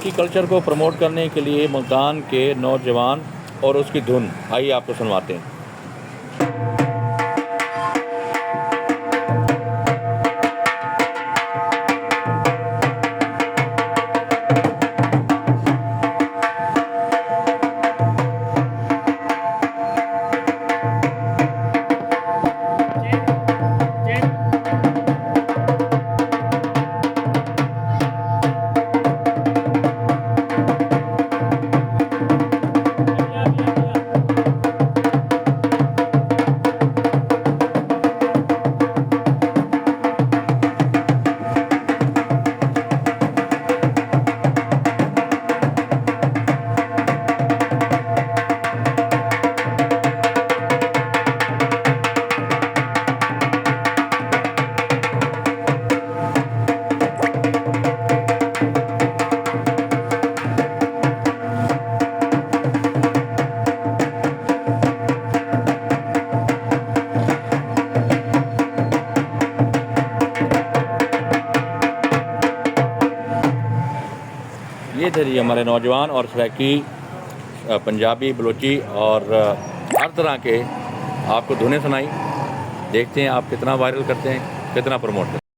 Saraiki culture को promote करने के लिए मुल्तान के नौजवान और उसकी धुन, आइए आपको सुनवाते हैं। ये थे जी हमारे नौजवान और सराइकी पंजाबी, बलोची और हर तरह के आपको धुनें सुनाई। देखते हैं आप कितना वायरल करते हैं, कितना प्रमोट करते हैं।